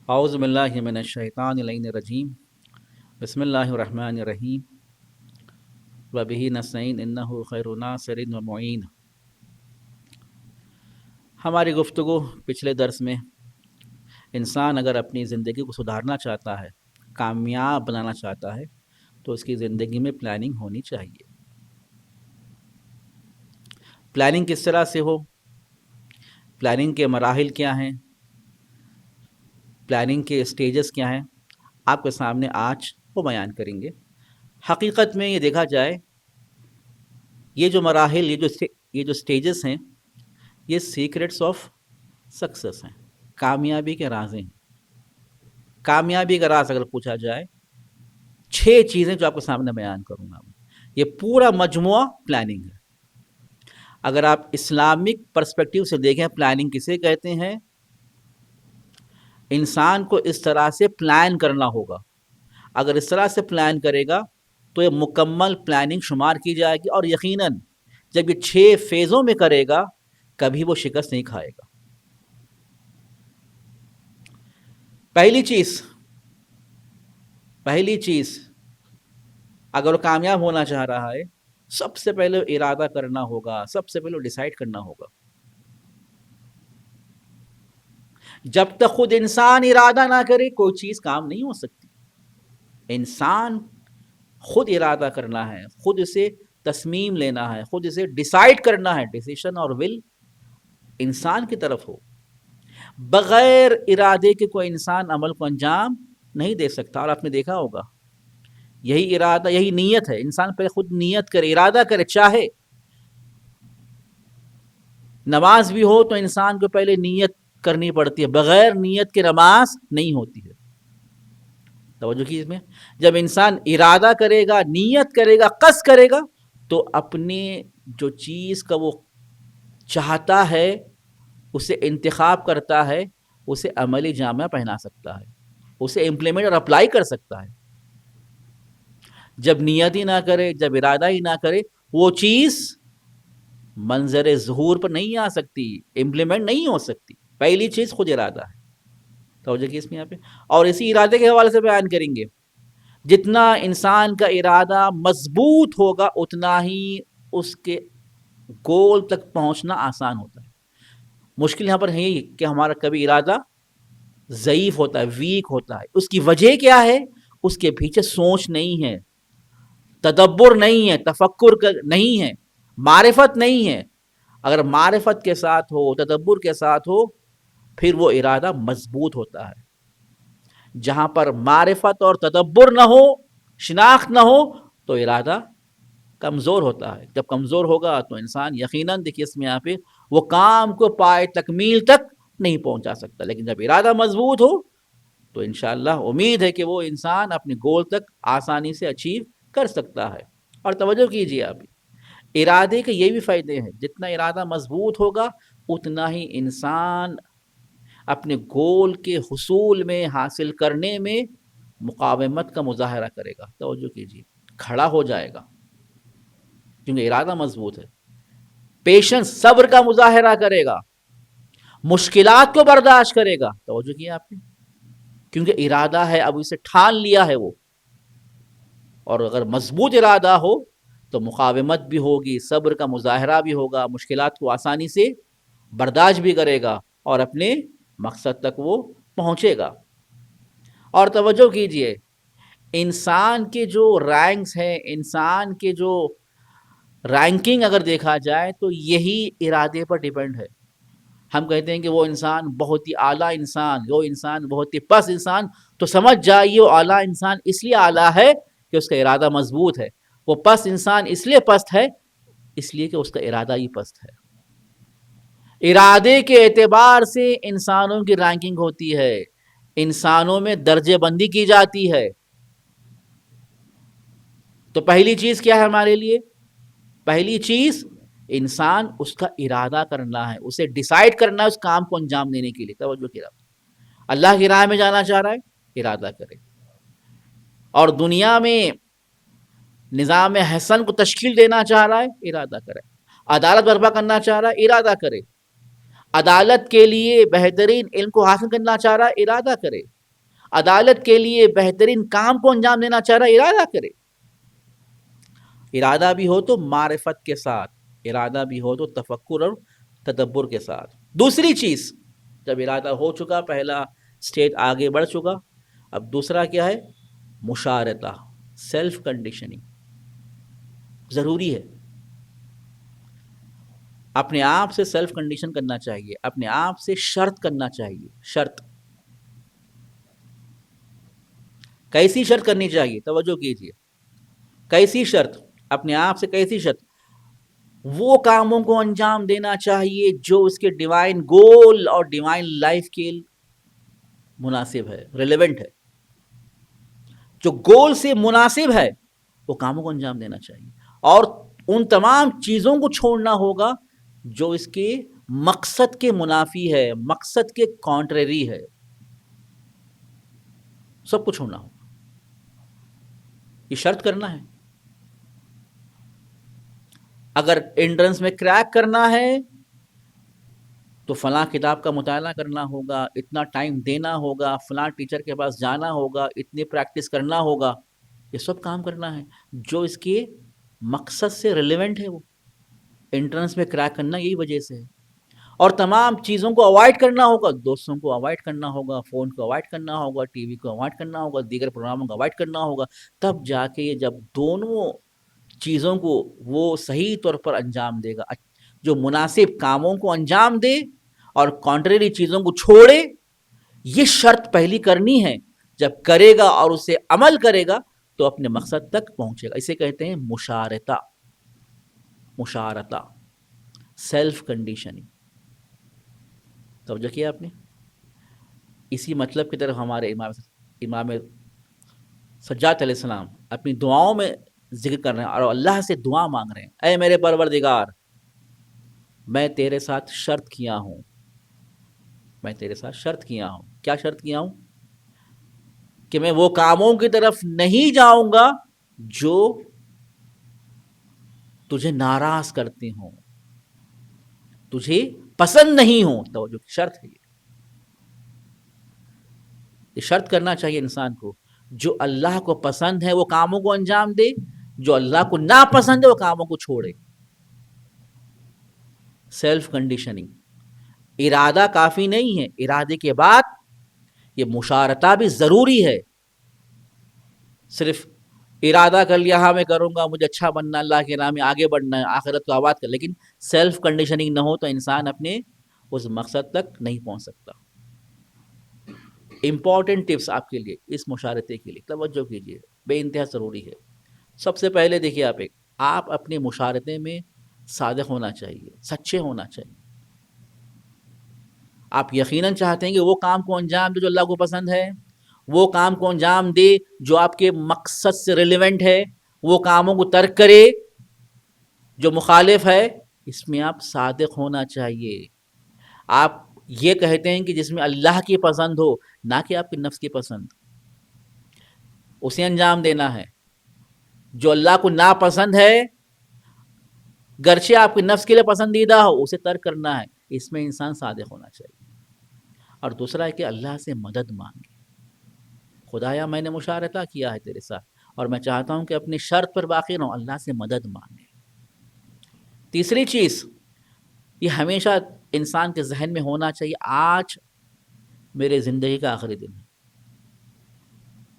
اعوذ باللہ من الشیطان الرجیم بسم اللہ الرحمن الرحیم وبہ نستعین انہ خیر ناصر و معین۔ ہماری گفتگو پچھلے درس میں انسان اگر اپنی زندگی کو سدھارنا چاہتا ہے، کامیاب بنانا چاہتا ہے، تو اس کی زندگی میں پلاننگ ہونی چاہیے۔ پلاننگ کس طرح سے ہو، پلاننگ کے مراحل کیا ہیں، پلاننگ کے اسٹیجز کیا ہیں، آپ کے سامنے آج وہ بیان کریں گے۔ حقیقت میں یہ دیکھا جائے، یہ جو مراحل، یہ جو اسٹیجز ہیں، یہ سیکرٹس آف سکسیس ہیں، کامیابی کے راز ہیں۔ کامیابی کا راز اگر پوچھا جائے، 6 چیزیں جو آپ کے سامنے بیان کروں گا، یہ پورا مجموعہ پلاننگ ہے۔ اگر آپ اسلامک پرسپیکٹیو سے دیکھیں، پلاننگ کسے کہتے ہیں؟ انسان کو اس طرح سے پلان کرنا ہوگا۔ اگر اس طرح سے پلان کرے گا تو یہ مکمل پلاننگ شمار کی جائے گی، اور یقیناً جب یہ 6 فیزوں میں کرے گا کبھی وہ شکست نہیں کھائے گا۔ پہلی چیز اگر وہ کامیاب ہونا چاہ رہا ہے، سب سے پہلے ارادہ کرنا ہوگا، سب سے پہلے ڈیسائیڈ کرنا ہوگا۔ جب تک خود انسان ارادہ نہ کرے کوئی چیز کام نہیں ہو سکتی۔ انسان خود ارادہ کرنا ہے، خود اسے تصمیم لینا ہے، خود اسے ڈیسائیڈ کرنا ہے۔ ڈیسیشن اور ول انسان کی طرف ہو۔ بغیر ارادے کے کوئی انسان عمل کو انجام نہیں دے سکتا۔ اور آپ نے دیکھا ہوگا، یہی ارادہ، یہی نیت ہے۔ انسان پہلے خود نیت کرے، ارادہ کرے، چاہے۔ نماز بھی ہو تو انسان کو پہلے نیت کرنی پڑتی ہے، بغیر نیت کے نماز نہیں ہوتی ہے۔ توجہ کی اس میں، جب انسان ارادہ کرے گا، نیت کرے گا، قصد کرے گا، تو اپنے جو چیز کا وہ چاہتا ہے، اسے انتخاب کرتا ہے، اسے عملی جامہ پہنا سکتا ہے، اسے امپلیمنٹ اور اپلائی کر سکتا ہے۔ جب نیت ہی نہ کرے، جب ارادہ ہی نہ کرے، وہ چیز منظر ظہور پر نہیں آ سکتی، امپلیمنٹ نہیں ہو سکتی۔ پہلی چیز خود ارادہ ہے۔ توجہ کی اس میں یہاں پہ، اور اسی ارادے کے حوالے سے بیان کریں گے، جتنا انسان کا ارادہ مضبوط ہوگا اتنا ہی اس کے گول تک پہنچنا آسان ہوتا ہے۔ مشکل یہاں پر ہے کہ ہمارا کبھی ارادہ ضعیف ہوتا ہے، ویک ہوتا ہے۔ اس کی وجہ کیا ہے؟ اس کے پیچھے سوچ نہیں ہے، تدبر نہیں ہے، تفکر نہیں ہے، معرفت نہیں ہے۔ اگر معرفت کے ساتھ ہو، تدبر کے ساتھ ہو، پھر وہ ارادہ مضبوط ہوتا ہے۔ جہاں پر معرفت اور تدبر نہ ہو، شناخت نہ ہو، تو ارادہ کمزور ہوتا ہے۔ جب کمزور ہوگا تو انسان یقیناً، دیکھیے اس میں یہاں پہ، وہ کام کو پائے تکمیل تک نہیں پہنچا سکتا۔ لیکن جب ارادہ مضبوط ہو تو انشاءاللہ امید ہے کہ وہ انسان اپنے گول تک آسانی سے اچیو کر سکتا ہے۔ اور توجہ کیجیے، آپ ارادے کے یہ بھی فائدے ہیں، جتنا ارادہ مضبوط ہوگا اتنا ہی انسان اپنے گول کے حصول میں، حاصل کرنے میں مقاومت کا مظاہرہ کرے گا۔ توجہ کیجیے، کھڑا ہو جائے گا، کیونکہ ارادہ مضبوط ہے۔ پیشنس، صبر کا مظاہرہ کرے گا، مشکلات کو برداشت کرے گا۔ توجہ کیا آپ نے، کیونکہ ارادہ ہے، اب اسے ٹھان لیا ہے وہ۔ اور اگر مضبوط ارادہ ہو تو مقاومت بھی ہوگی، صبر کا مظاہرہ بھی ہوگا، مشکلات کو آسانی سے برداشت بھی کرے گا، اور اپنے مقصد تک وہ پہنچے گا۔ اور توجہ کیجئے، انسان کے جو رینکس ہیں، انسان کے جو رینکنگ اگر دیکھا جائے تو یہی ارادے پر ڈیپینڈ ہے. ہم کہتے ہیں کہ وہ انسان بہت ہی اعلیٰ انسان، وہ انسان بہت ہی پست انسان، تو سمجھ جائیے وہ اعلیٰ انسان اس لیے اعلیٰ ہے کہ اس کا ارادہ مضبوط ہے. وہ پست انسان اس لیے پست ہے اس لیے کہ اس کا ارادہ ہی پست ہے. ارادے کے اعتبار سے انسانوں کی رینکنگ ہوتی ہے، انسانوں میں درجے بندی کی جاتی ہے. تو پہلی چیز کیا ہے ہمارے لیے؟ پہلی چیز انسان اس کا ارادہ کرنا ہے، اسے ڈیسائیڈ کرنا ہے اس کام کو انجام دینے کے لیے. توجہ کیا، اللہ کی راہ میں جانا چاہ رہا ہے، ارادہ کرے. اور دنیا میں نظام حسن کو تشکیل دینا چاہ رہا ہے، ارادہ کرے. عدالت برپا کرنا چاہ رہا ہے، ارادہ کرے. عدالت کے لیے بہترین علم کو حاصل کرنا چاہ رہا ہے، ارادہ کرے. عدالت کے لیے بہترین کام کو انجام دینا چاہ رہا ہے، ارادہ کرے. ارادہ بھی ہو تو معرفت کے ساتھ، ارادہ بھی ہو تو تفکر اور تدبر کے ساتھ. دوسری چیز، جب ارادہ ہو چکا، پہلا سٹیج آگے بڑھ چکا، اب دوسرا کیا ہے؟ مشارطہ، سیلف کنڈیشننگ ضروری ہے. اپنے آپ سے سیلف کنڈیشن کرنا چاہیے، اپنے آپ سے شرط کرنا چاہیے. شرط کیسی شرط کرنی چاہیے؟ توجہ کیجیے. کیسی شرط؟ اپنے آپ سے کیسی شرط؟ وہ کاموں کو انجام دینا چاہیے جو اس کے ڈیوائن گول اور ڈیوائن لائف کے مناسب ہے، ریلیونٹ ہے. جو گول سے مناسب ہے وہ کاموں کو انجام دینا چاہیے. اور ان تمام چیزوں کو چھوڑنا ہوگا جو اس کے مقصد کے منافی ہے، مقصد کے کانٹریری ہے. سب کو چھوڑنا ہوگا. یہ شرط کرنا ہے. اگر انٹرنس میں کریک کرنا ہے تو فلاں کتاب کا مطالعہ کرنا ہوگا، اتنا ٹائم دینا ہوگا، فلاں ٹیچر کے پاس جانا ہوگا، اتنی پریکٹس کرنا ہوگا. یہ سب کام کرنا ہے جو اس کے مقصد سے ریلیونٹ ہے. وہ انٹرنس میں کریک کرنا یہی وجہ سے ہے. اور تمام چیزوں کو اوائڈ کرنا ہوگا، دوستوں کو اوائڈ کرنا ہوگا، فون کو اوائڈ کرنا ہوگا، ٹی وی کو اوائڈ کرنا ہوگا، دیگر پروگراموں کو اوائڈ کرنا ہوگا. تب جا کے یہ جب دونوں چیزوں کو وہ صحیح طور پر انجام دے گا، جو مناسب کاموں کو انجام دے اور کانٹریری چیزوں کو چھوڑے. یہ شرط پہلی کرنی ہے. جب کرے گا اور اسے عمل کرے گا تو اپنے مقصد تک پہنچے گا. اسے کہتے ہیں مشارطہ. مشارطہ، سیلف کنڈیشننگ. توجہ کیا آپ نے؟ اسی مطلب کی طرف ہمارے امام سجاد علیہ السلام اپنی دعاؤں میں ذکر کر رہے ہیں اور اللہ سے دعا مانگ رہے ہیں. اے میرے پروردگار، میں تیرے ساتھ شرط کیا ہوں. میں تیرے ساتھ شرط کیا ہوں. کیا شرط کیا ہوں؟ کہ میں وہ کاموں کی طرف نہیں جاؤں گا جو تجھے ناراض کرتے ہوں، تجھے پسند نہیں ہوں. توجہ، شرط ہے یہ شرط کرنا چاہیے انسان کو. جو اللہ کو پسند ہے وہ کاموں کو انجام دے، جو اللہ کو ناپسند ہے وہ کاموں کو چھوڑے. Self conditioning. ارادہ کافی نہیں ہے، ارادے کے بعد یہ مشارطہ بھی ضروری ہے. صرف ارادہ کر لیا ہاں میں کروں گا، مجھے اچھا بننا، اللہ کے راہ میں آگے بڑھنا ہے، آخرت کو آباد کر، لیکن سیلف کنڈیشننگ نہ ہو تو انسان اپنے اس مقصد تک نہیں پہنچ سکتا. امپورٹنٹ ٹپس آپ کے لیے اس مشارطے کے لیے، توجہ کیجیے، بے انتہا ضروری ہے. سب سے پہلے دیکھیے آپ اپنے مشارطے میں صادق ہونا چاہیے، سچے ہونا چاہیے. آپ یقیناً چاہتے ہیں کہ وہ کام کو انجام دے جو اللہ کو پسند ہے، وہ کام کو انجام دے جو آپ کے مقصد سے ریلیونٹ ہے، وہ کاموں کو ترک کرے جو مخالف ہے. اس میں آپ صادق ہونا چاہیے. آپ یہ کہتے ہیں کہ جس میں اللہ کی پسند ہو، نہ کہ آپ کے نفس کی پسند، اسے انجام دینا ہے. جو اللہ کو ناپسند ہے گرچہ آپ کے نفس کے لیے پسندیدہ ہو، اسے ترک کرنا ہے. اس میں انسان صادق ہونا چاہیے. اور دوسرا ہے کہ اللہ سے مدد مانگے. خدایا میں نے مشارطہ کیا ہے تیرے ساتھ اور میں چاہتا ہوں کہ اپنی شرط پر باقی رہوں، اللہ سے مدد مانگے. تیسری چیز، یہ ہمیشہ انسان کے ذہن میں ہونا چاہیے، آج میرے زندگی کا آخری دن ہے.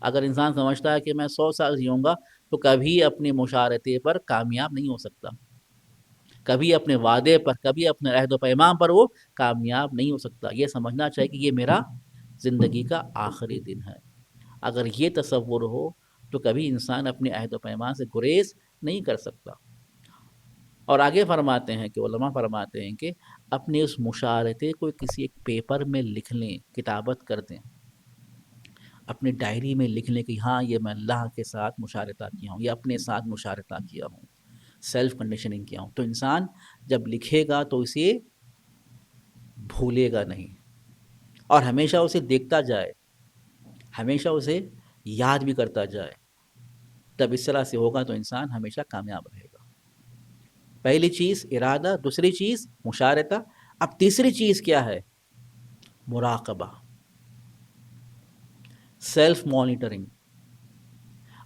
اگر انسان سمجھتا ہے کہ میں 100 سال جیوں گا تو کبھی اپنے مشارطے پر کامیاب نہیں ہو سکتا. کبھی اپنے وعدے پر، کبھی اپنے عہد و پیمان پر وہ کامیاب نہیں ہو سکتا. یہ سمجھنا چاہیے کہ یہ میرا زندگی کا آخری دن ہے. اگر یہ تصور ہو تو کبھی انسان اپنے عہد و پیمان سے گریز نہیں کر سکتا. اور آگے فرماتے ہیں کہ علماء فرماتے ہیں کہ اپنے اس مشارطے کو کسی ایک پیپر میں لکھ لیں، کتابت کر دیں، اپنی ڈائری میں لکھ لیں کہ ہاں یہ میں اللہ کے ساتھ مشارطہ کیا ہوں، یا اپنے ساتھ مشارطہ کیا ہوں، سیلف کنڈیشننگ کیا ہوں. تو انسان جب لکھے گا تو اسے بھولے گا نہیں، اور ہمیشہ اسے دیکھتا جائے، ہمیشہ اسے یاد بھی کرتا جائے. تب اس طرح سے ہوگا تو انسان ہمیشہ کامیاب رہے گا. پہلی چیز ارادہ، دوسری چیز مشارطہ. اب تیسری چیز کیا ہے؟ مراقبہ، سیلف مانیٹرنگ.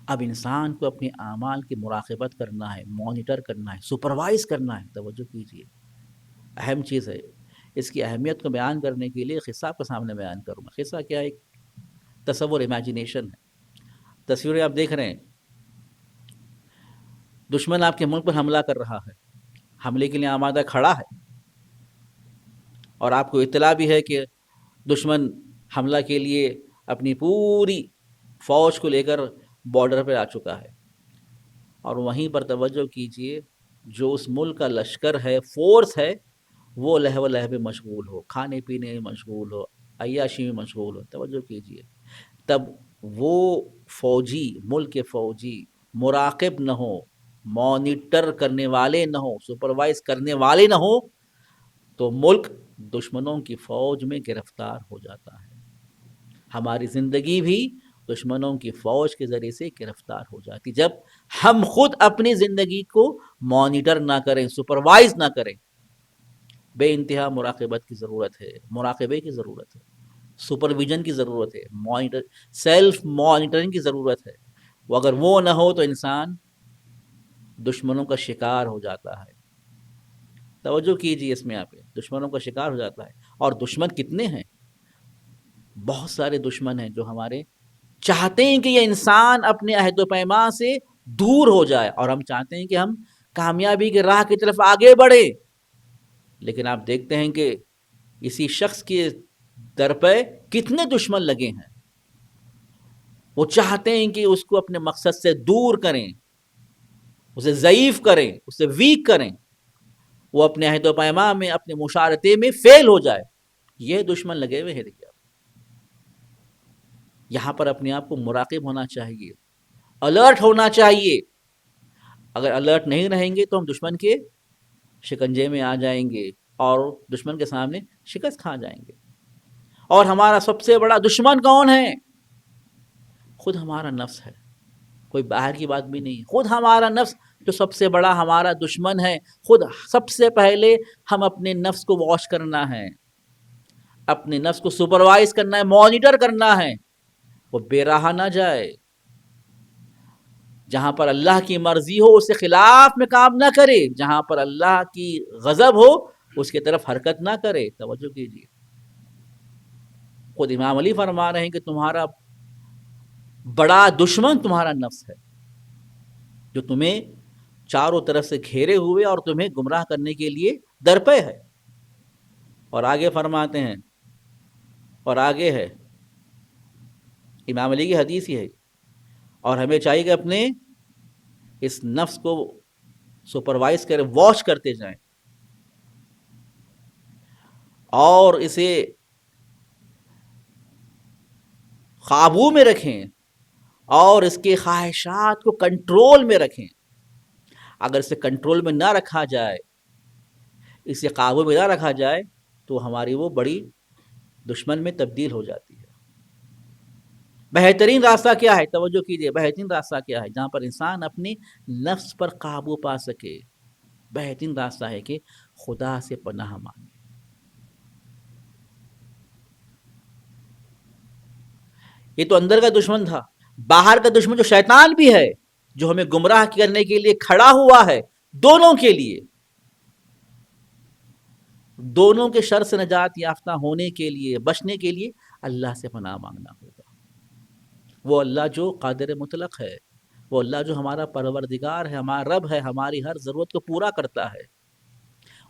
اب انسان کو اپنے اعمال کی مراقبت کرنا ہے، مانیٹر کرنا ہے، سپروائز کرنا ہے. توجہ کیجیے، اہم چیز ہے. اس کی اہمیت کو بیان کرنے کے لیے قصہ آپ کے سامنے بیان کروں گا. قصہ کیا ہے؟ ایک تصور، امیجنیشن ہے. تصویریں آپ دیکھ رہے ہیں، دشمن آپ کے ملک پر حملہ کر رہا ہے، حملے کے لیے آمادہ کھڑا ہے، اور آپ کو اطلاع بھی ہے کہ دشمن حملہ کے لیے اپنی پوری فوج کو لے کر بارڈر پہ آ چکا ہے. اور وہیں پر توجہ کیجئے، جو اس ملک کا لشکر ہے، فورس ہے، وہ لہو لہو مشغول ہو، کھانے پینے میں مشغول ہو، عیاشی میں مشغول ہو. توجہ کیجئے، تب وہ فوجی، ملک کے فوجی مراقب نہ ہو، مانیٹر کرنے والے نہ ہو، سپروائز کرنے والے نہ ہو، تو ملک دشمنوں کی فوج میں گرفتار ہو جاتا ہے. ہماری زندگی بھی دشمنوں کی فوج کے ذریعے سے گرفتار ہو جاتی جب ہم خود اپنی زندگی کو مانیٹر نہ کریں، سپروائز نہ کریں. بے انتہا مراقبت کی ضرورت ہے، مراقبے کی ضرورت ہے، سپرویژن کی ضرورت ہے، مانیٹر، سیلف مانیٹرنگ کی ضرورت ہے. وہ اگر وہ نہ ہو تو انسان دشمنوں کا شکار ہو جاتا ہے. توجہ کیجیے، اس میں آپ دشمنوں کا شکار ہو جاتا ہے. اور دشمن کتنے ہیں؟ بہت سارے دشمن ہیں جو ہمارے چاہتے ہیں کہ یہ انسان اپنے عہد و پیمان سے دور ہو جائے، اور ہم چاہتے ہیں کہ ہم کامیابی کے راہ کی طرف آگے بڑھے. لیکن آپ دیکھتے ہیں کہ اسی شخص کے در پہ کتنے دشمن لگے ہیں. وہ چاہتے ہیں کہ اس کو اپنے مقصد سے دور کریں، اسے ضعیف کریں، اسے ویک کریں، وہ اپنے عہد و پیمان میں، اپنے مشارطے میں فیل ہو جائے. یہ دشمن لگے ہوئے ہیں. دیکھیے، یہاں پر اپنے آپ کو مراقب ہونا چاہیے، الرٹ ہونا چاہیے. اگر الرٹ نہیں رہیں گے تو ہم دشمن کے شکنجے میں آ جائیں گے اور دشمن کے سامنے شکست کھا جائیں گے. اور ہمارا سب سے بڑا دشمن کون ہے؟ خود ہمارا نفس ہے. کوئی باہر کی بات بھی نہیں، خود ہمارا نفس جو سب سے بڑا ہمارا دشمن ہے. خود سب سے پہلے ہم اپنے نفس کو واش کرنا ہے، اپنے نفس کو سپروائز کرنا ہے، مانیٹر کرنا ہے. وہ بے راہ نہ جائے، جہاں پر اللہ کی مرضی ہو اس کے خلاف میں کام نہ کرے، جہاں پر اللہ کی غضب ہو اس کی طرف حرکت نہ کرے. توجہ کیجیے، خود امام علی فرما رہے ہیں کہ تمہارا بڑا دشمن تمہارا نفس ہے، جو تمہیں چاروں طرف سے گھیرے ہوئے اور تمہیں گمراہ کرنے کے لیے درپے ہے. اور آگے فرماتے ہیں، اور آگے ہے امام علی کی حدیث ہی ہے، اور ہمیں چاہیے کہ اپنے اس نفس کو سپروائز کریں، واش کرتے جائیں، اور اسے قابو میں رکھیں، اور اس کے خواہشات کو کنٹرول میں رکھیں. اگر اسے کنٹرول میں نہ رکھا جائے، اسے قابو میں نہ رکھا جائے، تو ہماری وہ بڑی دشمن میں تبدیل ہو جاتی ہے. بہترین راستہ کیا ہے؟ توجہ کیجیے، بہترین راستہ کیا ہے جہاں پر انسان اپنے نفس پر قابو پا سکے؟ بہترین راستہ ہے کہ خدا سے پناہ مانگے. یہ تو اندر کا دشمن تھا. باہر کا دشمن جو شیطان بھی ہے، جو ہمیں گمراہ کرنے کے لیے کھڑا ہوا ہے، دونوں کے لیے، دونوں کے شر سے نجات یافتہ ہونے کے لیے، بچنے کے لیے اللہ سے پناہ مانگنا ہوگا. وہ اللہ جو قادر مطلق ہے، وہ اللہ جو ہمارا پروردگار ہے، ہمارا رب ہے، ہماری ہر ضرورت کو پورا کرتا ہے.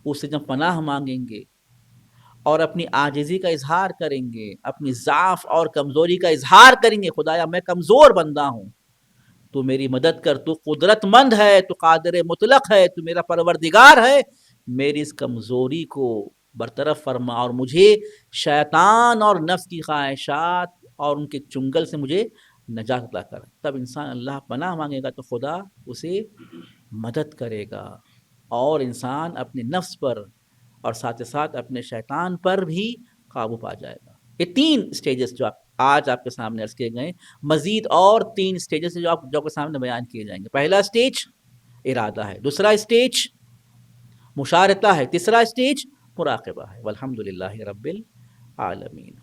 اس سے جب پناہ مانگیں گے اور اپنی عاجزی کا اظہار کریں گے، اپنی ضعف اور کمزوری کا اظہار کریں گے، خدایا میں کمزور بندہ ہوں، تو میری مدد کر، تو قدرت مند ہے، تو قادر مطلق ہے، تو میرا پروردگار ہے، میری اس کمزوری کو برطرف فرما اور مجھے شیطان اور نفس کی خواہشات اور ان کے چنگل سے مجھے نجات عطا کر۔ تب انسان اللہ پناہ مانگے گا تو خدا اسے مدد کرے گا، اور انسان اپنے نفس پر اور ساتھ ساتھ اپنے شیطان پر بھی قابو پا جائے گا۔ یہ 3 سٹیجز جو آج آپ کے سامنے عرض کیے گئے، مزید اور 3 سٹیجز جو آپ کے سامنے بیان کیے جائیں گے۔ پہلا سٹیج ارادہ ہے، دوسرا سٹیج مشارطہ ہے، تیسرا سٹیج مراقبہ ہے۔ والحمد للہ رب العالمین۔